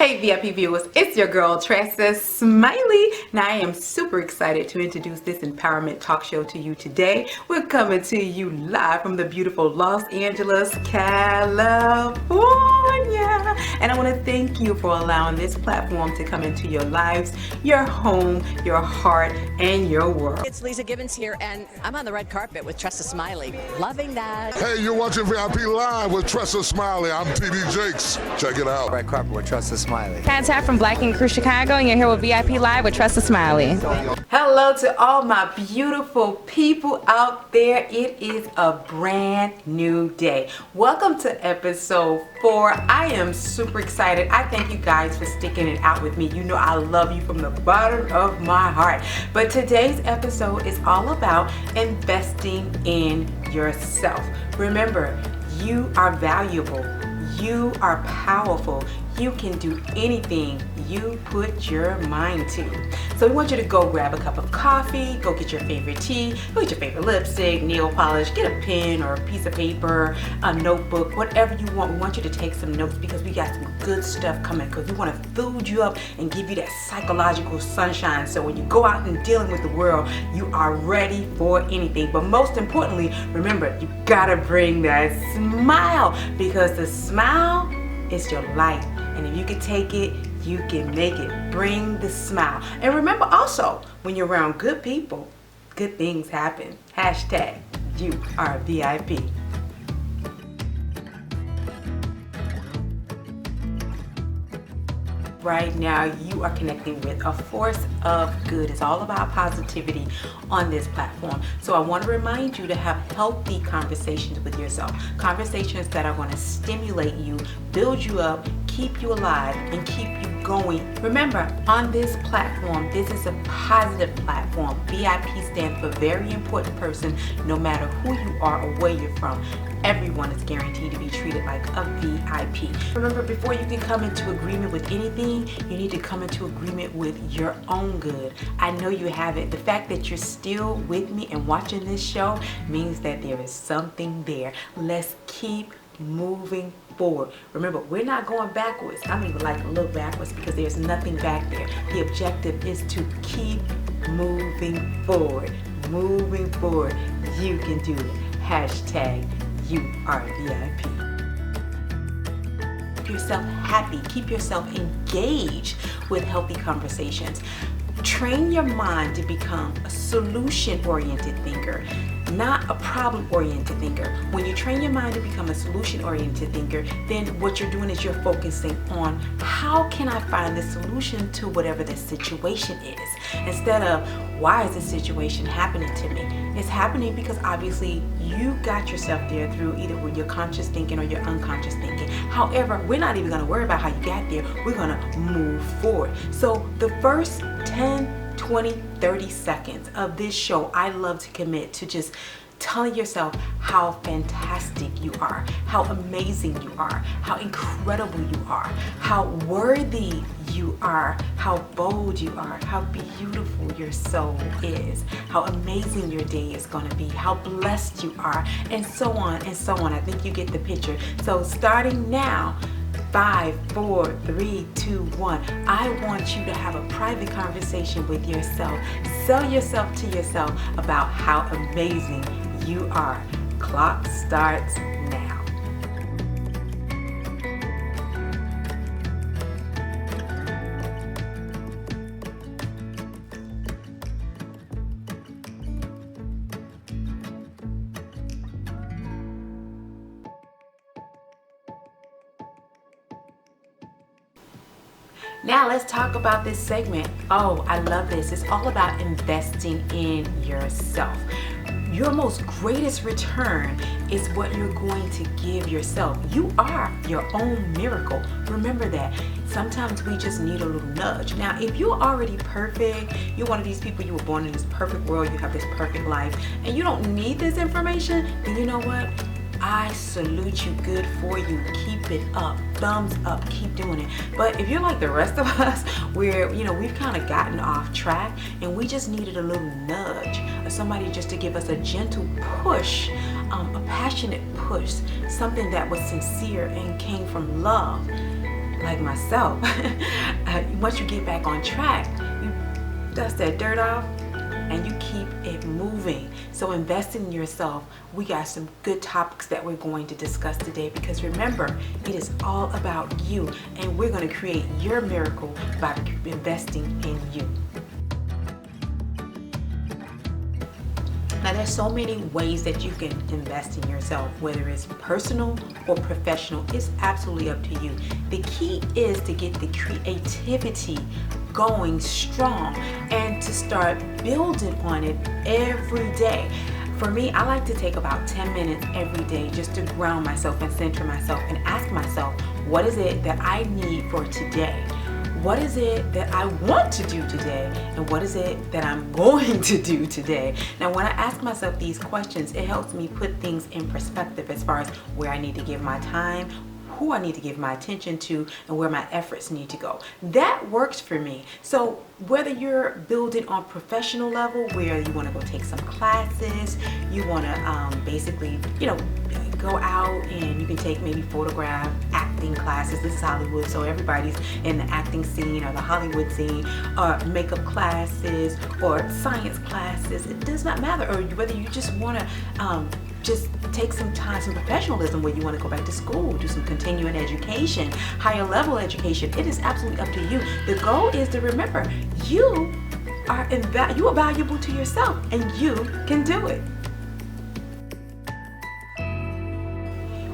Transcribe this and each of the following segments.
Hey VIP viewers, it's your girl Tressa Smiley. Now I am super excited to introduce this empowerment talk show to you today. We're coming to you live from the beautiful Los Angeles, California. And I want to thank you for allowing this platform to come into your lives, your home, your heart, and your world. It's Lisa Gibbons here, and I'm on the red carpet with Tressa Smiley. Loving that. Hey, you're watching VIP Live with Tressa Smiley. I'm TD Jakes. Check it out. Red carpet with Tressa Smiley. Cat Tap from Black Ink Crew Chicago, and you're here with VIP Live with Tressa Smiley. Hello to all my beautiful people out there. It is a brand new day. Welcome to episode 4. I am super excited. I thank you guys for sticking it out with me. You know I love you from the bottom of my heart. But today's episode is all about investing in yourself. Remember, you are valuable. You are powerful. You can do anything you put your mind to. So we want you to go grab a cup of coffee, go get your favorite tea, go get your favorite lipstick, nail polish, get a pen or a piece of paper, a notebook, whatever you want. We want you to take some notes because we got some good stuff coming, because we want to food you up and give you that psychological sunshine. So when you go out and dealing with the world, you are ready for anything. But most importantly, remember, you gotta bring that smile, because the smile is your light. And if you can take it, you can make it. Bring the smile. And remember also, when you're around good people, good things happen. Hashtag you are VIP. Right now, you are connecting with a force of good. It's all about positivity on this platform. So I want to remind you to have healthy conversations with yourself. Conversations that are going to stimulate you, build you up, keep you alive, and keep you going. Remember, on this platform, this is a positive platform. VIP stands for very important person, no matter who you are or where you're from. Everyone is guaranteed to be treated like a VIP. Remember, before you can come into agreement with anything, you need to come into agreement with your own good. I know you have it. The fact that you're still with me and watching this show means that there is something there. Let's keep moving forward. Remember, we're not going backwards. I don't even like to look backwards because there's nothing back there. The objective is to keep moving forward. Moving forward. You can do it. Hashtag you are VIP. Keep yourself happy. Keep yourself engaged with healthy conversations. Train your mind to become a solution-oriented thinker, not a problem-oriented thinker. When you train your mind to become a solution-oriented thinker, then what you're doing is you're focusing on how can I find the solution to whatever the situation is, instead of why is this situation happening to me? It's happening because obviously you got yourself there through either with your conscious thinking or your unconscious thinking. However, we're not even going to worry about how you got there. We're going to move forward. So the first 10, 20, 30 seconds of this show, I love to commit to just telling yourself how fantastic you are, how amazing you are, how incredible you are, how worthy you are, how bold you are, how beautiful your soul is, how amazing your day is going to be, how blessed you are, and so on and so on. I think you get the picture. So starting now, 5, 4, 3, 2, 1. I want you to have a private conversation with yourself. Sell yourself to yourself about how amazing you are. Clock starts now. Now let's talk about this segment. Oh, I love this. It's all about investing in yourself. Your most greatest return is what you're going to give yourself. You are your own miracle. Remember that. Sometimes we just need a little nudge. Now, if you're already perfect, you're one of these people, you were born in this perfect world, you have this perfect life, and you don't need this information, then you know what? I salute you. Good for you. Keep it up. Thumbs up. Keep doing it. But if you're like the rest of us, where we've kind of gotten off track and we just needed a little nudge, or somebody just to give us a gentle push, a passionate push, something that was sincere and came from love, like myself, once you get back on track, you dust that dirt off and you keep it moving. So investing in yourself, we got some good topics that we're going to discuss today, because remember, it is all about you, and we're going to create your miracle by investing in you. Now, there's so many ways that you can invest in yourself, whether it's personal or professional. It's absolutely up to you. The key is to get the creativity going strong and to start building on it every day. For me, I like to take about 10 minutes every day just to ground myself and center myself and ask myself, what is it that I need for today? What is it that I want to do today? And what is it that I'm going to do today? Now, when I ask myself these questions, it helps me put things in perspective as far as where I need to give my time, who I need to give my attention to, and where my efforts need to go. That works for me. So whether you're building on professional level, where you want to go take some classes, you want to basically, go out and you can take maybe photograph, acting classes. This is Hollywood, so everybody's in the acting scene or the Hollywood scene, or makeup classes or science classes. It does not matter. Or whether you just want to just take some time, some professionalism, where you want to go back to school, do some continuing education, higher level education. It is absolutely up to you. The goal is to remember, you are valuable to yourself, and you can do it.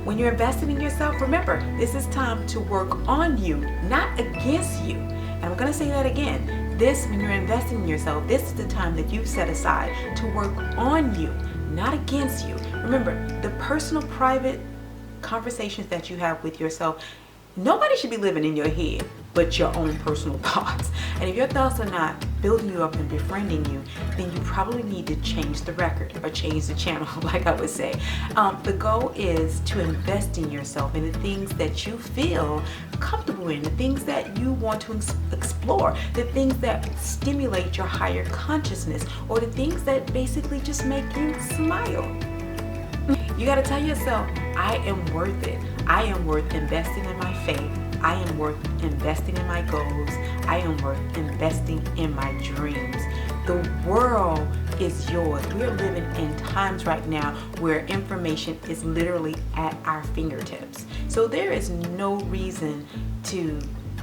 When you're investing in yourself, remember, this is time to work on you, not against you. And I'm going to say that again. When you're investing in yourself, this is the time that you set aside to work on you, not against you. Remember, the personal, private conversations that you have with yourself, nobody should be living in your head but your own personal thoughts. And if your thoughts are not building you up and befriending you, then you probably need to change the record or change the channel, like I would say. The goal is to invest in yourself, in the things that you feel comfortable in, the things that you want to explore, the things that stimulate your higher consciousness, or the things that basically just make you smile. You got to tell yourself, I am worth it. I am worth investing in my faith. I am worth investing in my goals. I am worth investing in my dreams. The world is yours. We are living in times right now where information is literally at our fingertips. So there is no reason to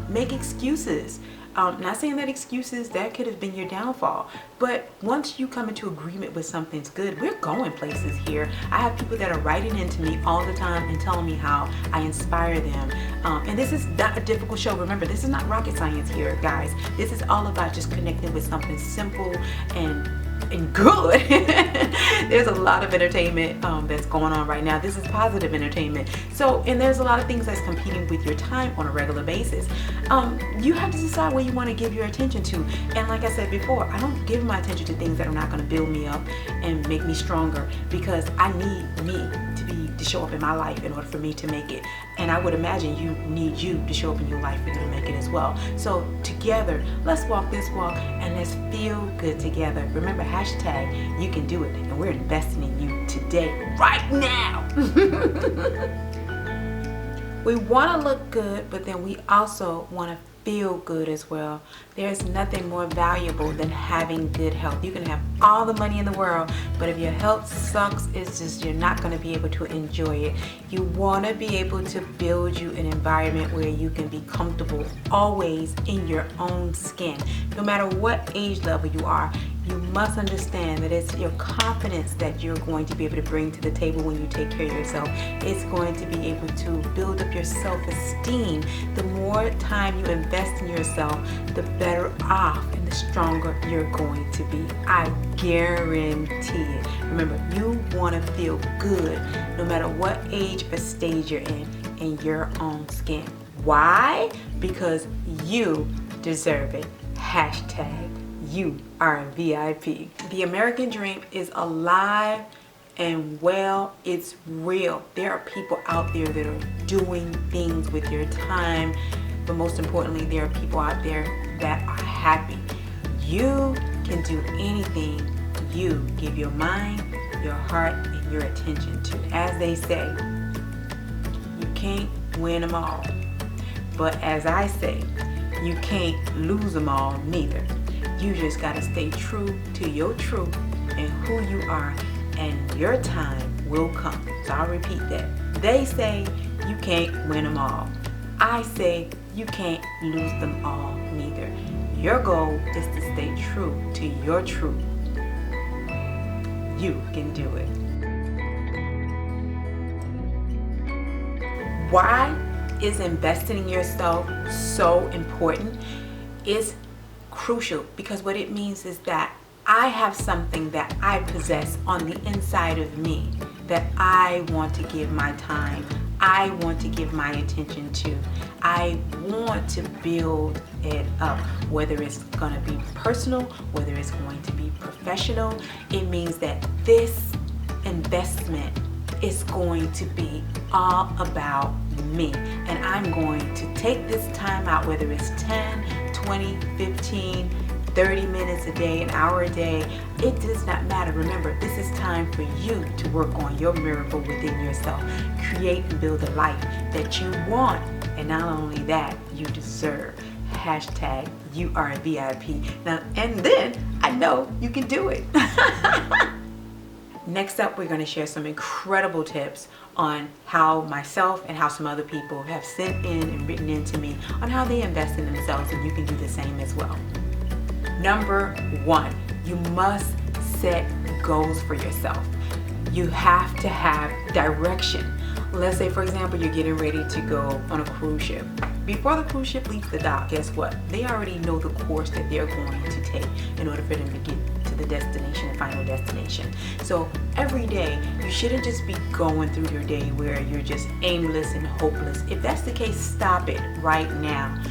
make excuses. Not saying that excuses, that could have been your downfall, but once you come into agreement with something's good, we're going places here. I have people that are writing into me all the time and telling me how I inspire them. And this is not a difficult show. Remember, this is not rocket science here, guys. This is all about just connecting with something simple and good. There's a lot of entertainment that's going on right now. This is positive entertainment. And there's a lot of things that's competing with your time on a regular basis. You have to decide where you want to give your attention to. And like I said before, I don't give my attention to things that are not going to build me up and make me stronger, because I need me to show up in my life in order for me to make it. And I would imagine you need you to show up in your life for you to make it as well. So together, let's walk this walk and let's feel good together. Remember, hashtag you can do it, and we're investing in you today, right now. We want to look good, but then we also want to feel good as well. There's nothing more valuable than having good health. You can have all the money in the world, but if your health sucks, it's just, you're not going to be able to enjoy it. You want to be able to build you an environment where you can be comfortable always in your own skin. No matter what age level you are, you must understand that it's your confidence that you're going to be able to bring to the table when you take care of yourself. It's going to be able to build up your self-esteem. The more time you invest in yourself, the better off and the stronger you're going to be. I guarantee it. Remember, you want to feel good no matter what age or stage you're in your own skin. Why? Because you deserve it. Hashtag you are a VIP. The American dream is alive and well. It's real. There are people out there that are doing things with your time, but most importantly, there are people out there that are happy. You can do anything you give your mind, your heart, and your attention to. As they say, you can't win them all, But as I say, you can't lose them all neither. You just got to stay true to your truth and who you are, and your time will come. So I'll repeat that. They say you can't win them all. I say you can't lose them all neither. Your goal is to stay true to your truth. You can do it. Why is investing in yourself so important? It's crucial because what it means is that I have something that I possess on the inside of me that I want to give my time, I want to give my attention to. I want to build it up, whether it's going to be personal, whether it's going to be professional. It means that this investment is going to be all about me, and I'm going to take this time out, whether it's 10, 20, 15, 30 minutes a day, an hour a day. It does not matter. Remember, this is time for you to work on your miracle within yourself. Create and build a life that you want, and not only that, you deserve. Hashtag you are a VIP. Now, and then I know you can do it. Next up, we're going to share some incredible tips on how myself and how some other people have sent in and written in to me on how they invest in themselves, and you can do the same as well. Number one, you must set goals for yourself. You have to have direction. Let's say, for example, you're getting ready to go on a cruise ship. Before the cruise ship leaves the dock, guess what? They already know the course that they're going to take in order for them to get to the destination, the final destination. So every day, you shouldn't just be going through your day where you're just aimless and hopeless. If that's the case, stop it right now.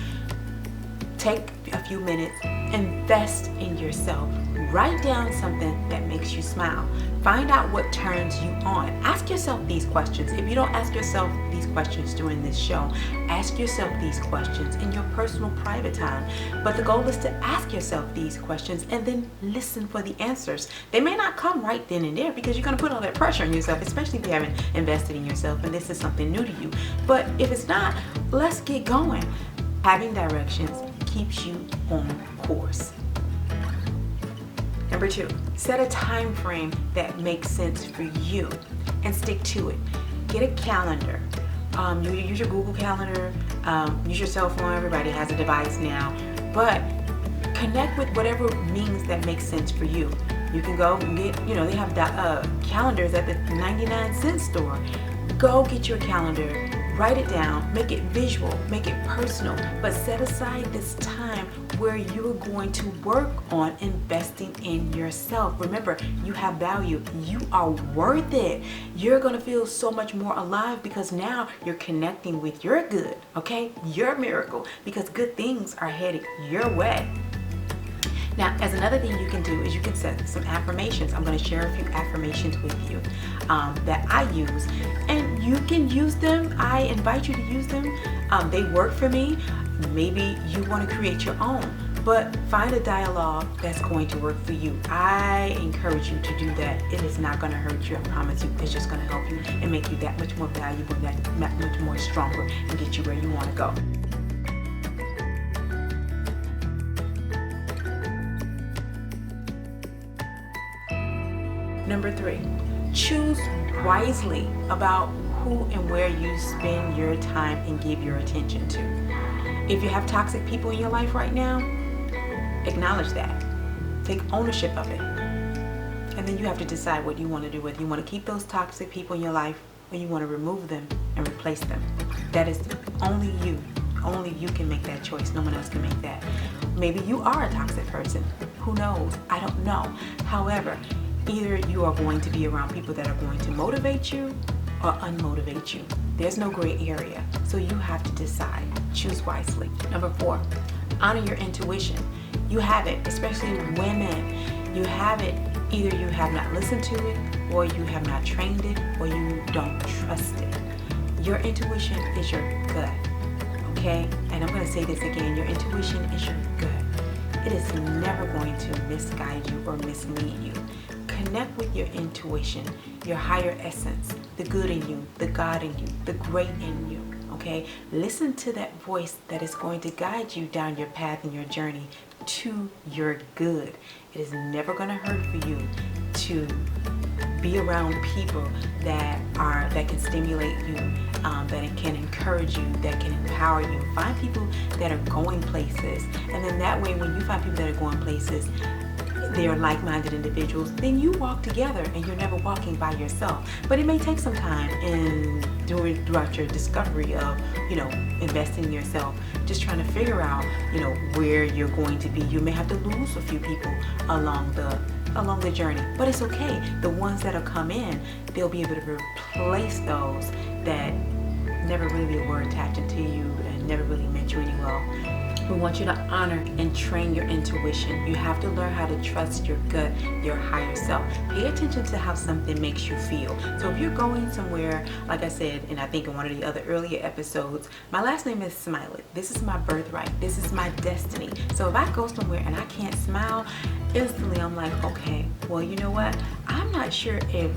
Take a few minutes, invest in yourself. Write down something that makes you smile. Find out what turns you on. Ask yourself these questions. If you don't ask yourself these questions during this show, ask yourself these questions in your personal private time. But the goal is to ask yourself these questions and then listen for the answers. They may not come right then and there because you're going to put all that pressure on yourself, especially if you haven't invested in yourself and this is something new to you. But if it's not, let's get going. Having directions keeps you on course. Number two, set a time frame that makes sense for you and stick to it. Get a calendar. You use your Google Calendar, use your cell phone. Everybody has a device now, but connect with whatever means that makes sense for you. You can go and get, they have calendars at the 99-cent store. Go get your calendar. Write it down, make it visual, make it personal, but set aside this time where you're going to work on investing in yourself. Remember, you have value. You are worth it. You're going to feel so much more alive because now you're connecting with your good, okay? Your miracle, because good things are headed your way. Now, as another thing you can do is you can set some affirmations. I'm going to share a few affirmations with you that I use, and you can use them. I invite you to use them. They work for me. Maybe you want to create your own, but find a dialogue that's going to work for you. I encourage you to do that. It is not going to hurt you. I promise you. It's just going to help you and make you that much more valuable, that much more stronger, and get you where you want to go. Number three, choose wisely about who and where you spend your time and give your attention to. If you have toxic people in your life right now, acknowledge that. Take ownership of it. And then you have to decide what you want to do, whether you want to keep those toxic people in your life or you want to remove them and replace them. That is only you. Only you can make that choice. No one else can make that. Maybe you are a toxic person. Who knows? I don't know. However, either you are going to be around people that are going to motivate you or unmotivate you. There's no gray area. So you have to decide. Choose wisely. Number four, honor your intuition. You have it, especially women. You have it. Either you have not listened to it, or you have not trained it, or you don't trust it. Your intuition is your gut. Okay? And I'm going to say this again. Your intuition is your gut. It is never going to misguide you or mislead you. Connect with your intuition, your higher essence, the good in you, the God in you, the great in you. okay? Listen to that voice that is going to guide you down your path and your journey to your good. It is never going to hurt for you to be around people that can stimulate you, that can encourage you, that can empower you. Find people that are going places, and then that way when you find people that are going places, they are like-minded individuals, then you walk together and you're never walking by yourself. But it may take some time throughout your discovery of, investing in yourself, just trying to figure out, where you're going to be. You may have to lose a few people along the journey, but it's okay. The ones that'll come in, they'll be able to replace those that never really were attaching to you and never really meant you any well. We want you to honor and train your intuition. You have to learn how to trust your gut, your higher self. Pay attention to how something makes you feel. So if you're going somewhere, like I said, and I think in one of the other earlier episodes, my last name is Smiley. This is my birthright. This is my destiny. So if I go somewhere and I can't smile, instantly I'm like, okay, well, you know what? I'm not sure if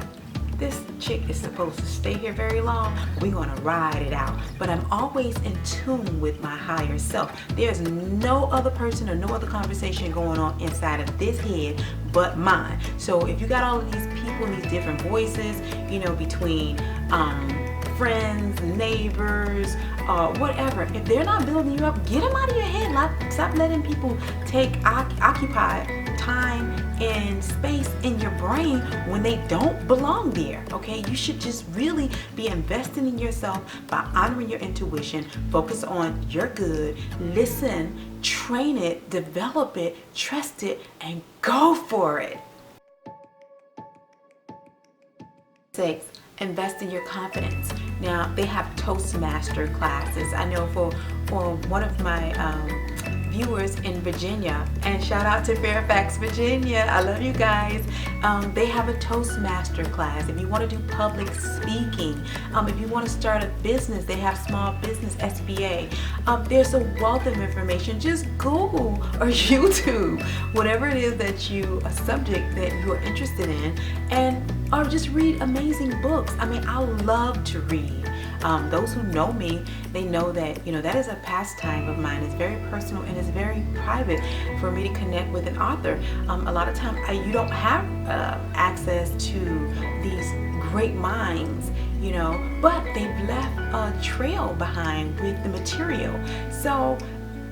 this chick is supposed to stay here very long. We're gonna ride it out. But I'm always in tune with my higher self. There's no other person or no other conversation going on inside of this head but mine. So if you got all of these people, these different voices, between friends, neighbors, whatever, if they're not building you up, get them out of your head. Stop letting people occupy time and space in your brain when they don't belong there. Okay, you should just really be investing in yourself by honoring your intuition. Focus on your good, listen, train it, develop it, trust it, and go for it. 6, invest in your confidence. Now, they have Toastmaster classes. I know for one of my viewers in Virginia, and shout out to Fairfax, Virginia. I love you guys. They have a Toastmaster class. If you want to do public speaking, if you want to start a business, they have Small Business SBA. There's a wealth of information. Just Google or YouTube, whatever it is a subject that you are interested in, or just read amazing books. I mean, I love to read. Those who know me, they know that, that is a pastime of mine. It's very personal and it's very private for me to connect with an author. A lot of times you don't have access to these great minds, but they've left a trail behind with the material. So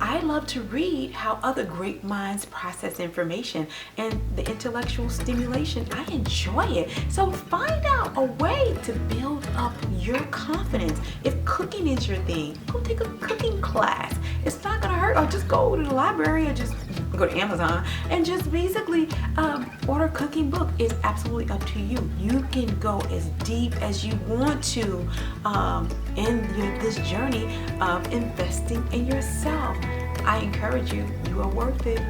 I love to read how other great minds process information and the intellectual stimulation. I enjoy it. So find out a way to build up your confidence. If cooking is your thing, go take a cooking class. It's not gonna hurt. Or just go to the library or just go to Amazon and just basically order a cooking book. It's absolutely up to you. You can go as deep as you want to in this journey of investing in yourself. I encourage you. You are worth it.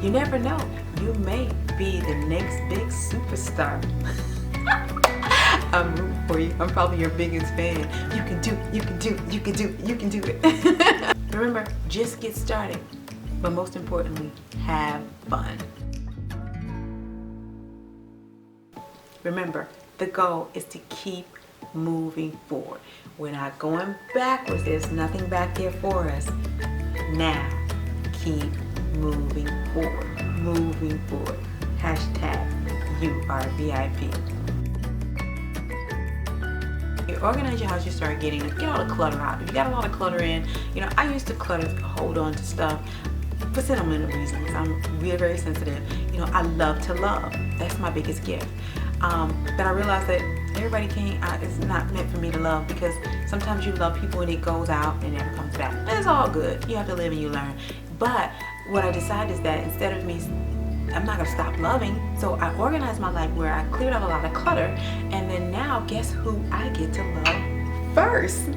You never know. You may be the next big superstar. I'm rooting for you. I'm probably your biggest fan. You can do it. Remember, just get started. But most importantly, have fun. Remember, the goal is to keep moving forward. We're not going backwards. There's nothing back there for us. Now, keep moving forward. Moving forward. # you are VIP. You organize your house, you start get all the clutter out. If you got a lot of clutter in, I used to hold on to stuff for sentimental reasons. I'm really very sensitive. I love to love. That's my biggest gift. But I realized that everybody can't, it's not meant for me to love, because sometimes you love people and it goes out and never comes back. And it's all good. You have to live and you learn. But what I decided is that instead of me, I'm not gonna stop loving. So I organized my life where I cleared out a lot of clutter, and then now guess who I get to love first?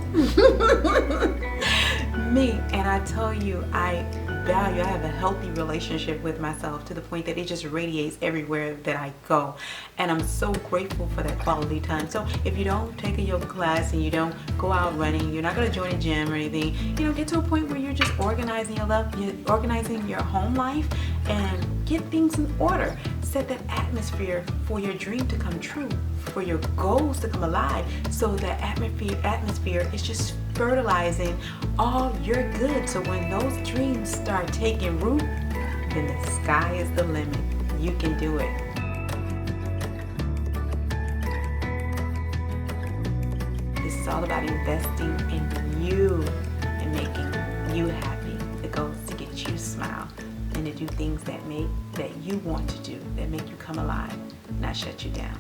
Me. And I tell you, I have a healthy relationship with myself to the point that it just radiates everywhere that I go, and I'm so grateful for that quality time. So if you don't take a yoga class and you don't go out running, you're not going to join a gym or anything, get to a point where you're just organizing your home life and get things in order. Set the atmosphere for your dream to come true, for your goals to come alive. So the atmosphere is just fertilizing all your good. So when those dreams start taking root, then the sky is the limit. You can do it. This is all about investing in you and making you happy. The goal is to get you smile and to do things that you want to do, that make you come alive, not shut you down.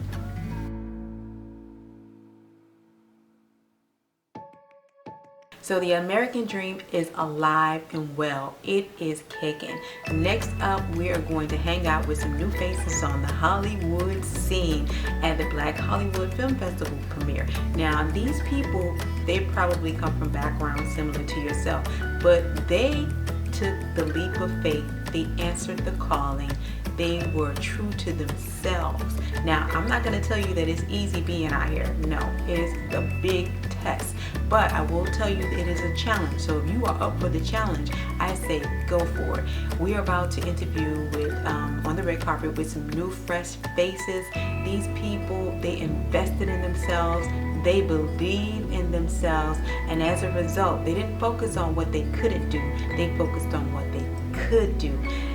So the American dream is alive and well. It is kicking. Next up, we are going to hang out with some new faces on the Hollywood scene at the Black Hollywood Film Festival premiere. Now, these people, they probably come from backgrounds similar to yourself, but they took the leap of faith. They answered the calling. They were true to themselves. Now, I'm not going to tell you that it's easy being out here. No, it is a big test. But I will tell you it is a challenge. So if you are up for the challenge, I say go for it. We are about to interview with on the red carpet with some new fresh faces. These people, they invested in themselves. They believe in themselves. And as a result, they didn't focus on what they couldn't do. They focused on what they could do.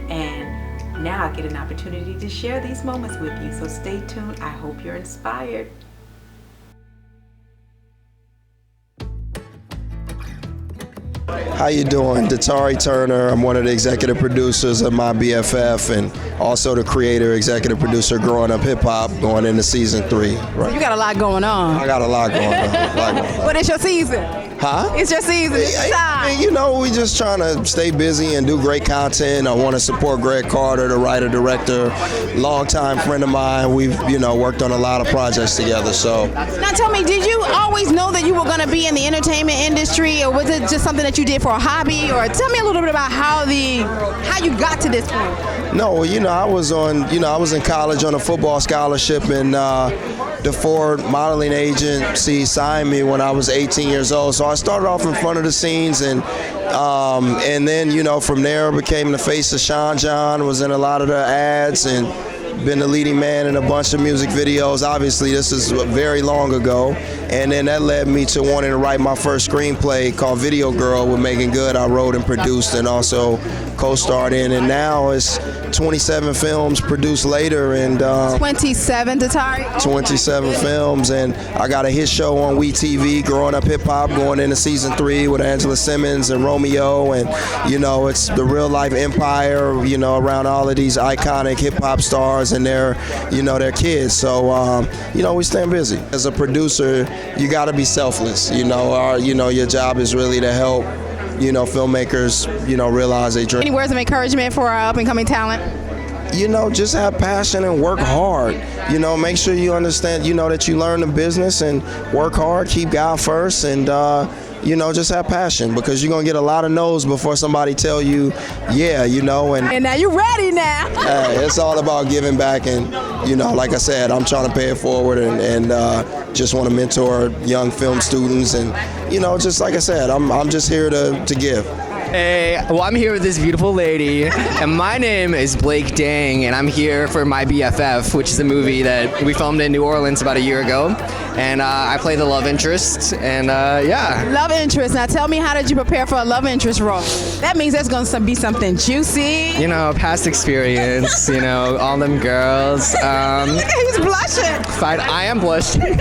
And now I get an opportunity to share these moments with you. So stay tuned. I hope you're inspired. How you doing? Datari Turner. I'm one of the executive producers of my BFF and also the creator, executive producer, Growing Up Hip Hop, going into season 3. Right. You got a lot going on. I got a lot going on. But it's your season. Huh? It's your season. It's your time. You know, we just trying to stay busy and do great content. I want to support Greg Carter, the writer, director, longtime friend of mine. We've, worked on a lot of projects together. So now tell me, did you always know that you were going to be in the entertainment industry, or was it just something that you did for a hobby? Or tell me a little bit about how you got to this point. No, I was in college on a football scholarship, and the Ford modeling agency signed me when I was 18 years old. So I started off in front of the scenes, and then from there became the face of Sean John, was in a lot of the ads, and been the leading man in a bunch of music videos. Obviously, this is very long ago. And then that led me to wanting to write my first screenplay called Video Girl with Megan Good. I wrote and produced and also co-starred in. And now it's 27 films produced later. And 27, Datari? 27 films. And I got a hit show on WeTV, Growing Up Hip Hop, going into season 3 with Angela Simmons and Romeo. And, it's the real life empire, around all of these iconic hip hop stars and their kids. So, we staying busy. As a producer, you got to be selfless. Your job is really to help, filmmakers, realize they dream. Any words of encouragement for our up-and-coming talent? Just have passion and work hard. Make sure you understand, that you learn the business and work hard, keep God first, and just have passion, because you're going to get a lot of no's before somebody tell you, yeah, And now you're ready now. It's all about giving back, and, like I said, I'm trying to pay it forward and just want to mentor young film students, and, just like I said, I'm just here to give. Hey, well, I'm here with this beautiful lady, and my name is Blake Dang, and I'm here for My BFF, which is a movie that we filmed in New Orleans about a year ago, and I play the love interest, and yeah. Love interest. Now tell me, how did you prepare for a love interest role? That means there's going to be something juicy. Past experience, all them girls. He's blushing. Fine, I am blushing.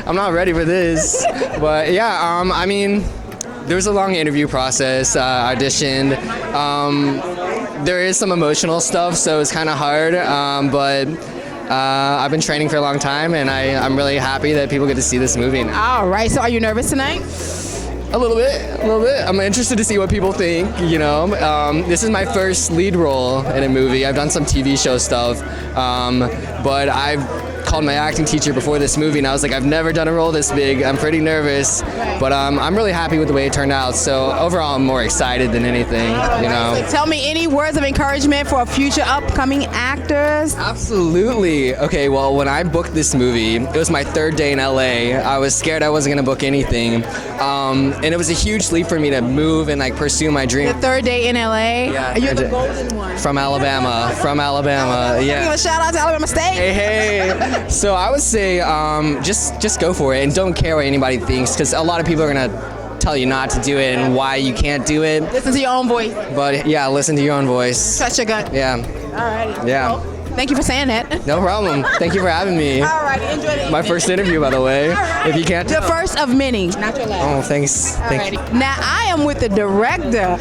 I'm not ready for this, but yeah, there was a long interview process, auditioned. There is some emotional stuff, so it's kind of hard, but I've been training for a long time, and I'm really happy that people get to see this movie now. All right, so are you nervous tonight? A little bit. I'm interested to see what people think, This is my first lead role in a movie. I've done some TV show stuff, but I've called my acting teacher before this movie, and I was like, I've never done a role this big. I'm pretty nervous, but I'm really happy with the way it turned out. So overall, I'm more excited than anything, you know. So tell me any words of encouragement for future upcoming actors. Absolutely. Okay, well, when I booked this movie, it was my third day in LA. I was scared I wasn't gonna book anything, and it was a huge leap for me to move and like pursue my dream. The third day in LA. Yeah, You're the golden one. From Alabama. Yeah. Give a shout out to Alabama State. Hey. So I would say just go for it and don't care what anybody thinks, because a lot of people are gonna tell you not to do it and why you can't do it. Listen to your own voice. But yeah, listen to your own voice. Trust your gut. Yeah. Alrighty. Yeah. Well, thank you for saying that. No problem. Thank you for having me. Alrighty, enjoy the My first interview, by the way. If you can't. The first of many, not your last. Oh, thanks. Thank you. Now I am with the director,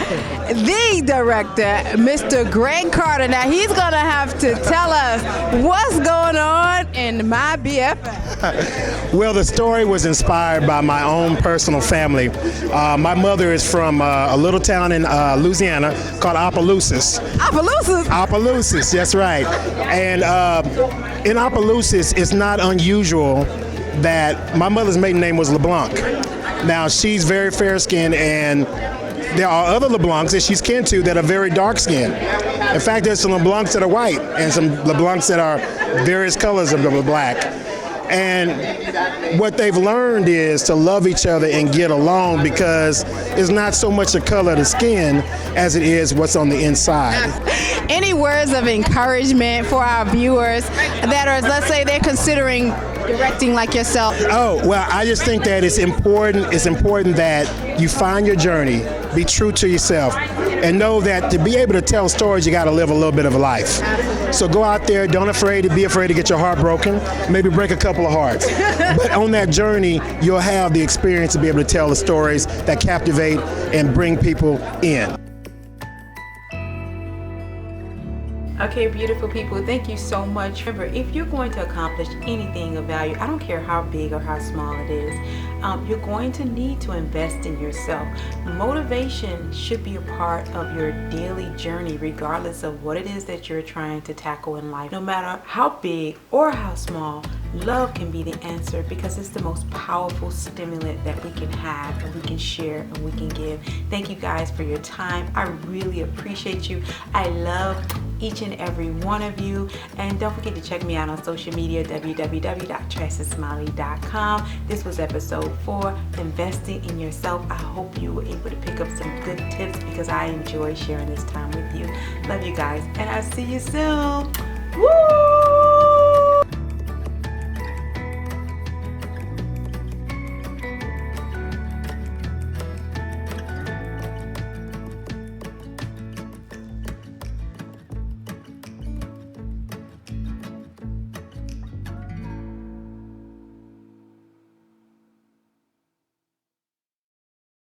Mr. Greg Carter. Now he's gonna have to tell us what's going on in my BFF. Well, the story was inspired by my own personal family. My mother is from a little town in Louisiana called Opelousas. Opelousas? Opelousas, that's right. And in Opelousas, it's not unusual that my mother's maiden name was LeBlanc. Now, she's very fair-skinned, and there are other LeBlancs that she's kin to that are very dark-skinned. In fact, there's some LeBlancs that are white and some LeBlancs that are various colors of black. And what they've learned is to love each other and get along, because it's not so much the color of the skin as it is what's on the inside. Any words of encouragement for our viewers that are, let's say, they're considering directing like yourself? Oh, well, I just think that it's important that you find your journey, be true to yourself, and know that to be able to tell stories, you got to live a little bit of a life. So go out there, don't be afraid to get your heart broken, maybe break a couple of hearts. But on that journey, you'll have the experience to be able to tell the stories that captivate and bring people in. Okay, beautiful people, thank you so much. Remember, if you're going to accomplish anything of value, I don't care how big or how small it is, you're going to need to invest in yourself. Motivation should be a part of your daily journey, regardless of what it is that you're trying to tackle in life. No matter how big or how small, love can be the answer, because it's the most powerful stimulant that we can have and we can share and we can give. Thank you guys for your time. I really appreciate you. I love each and every one of you, and don't forget to check me out on social media, www.tressasmiley.com. This was episode 4, investing in yourself. I hope you were able to pick up some good tips, because I enjoy sharing this time with you. Love you guys, and I'll see you soon.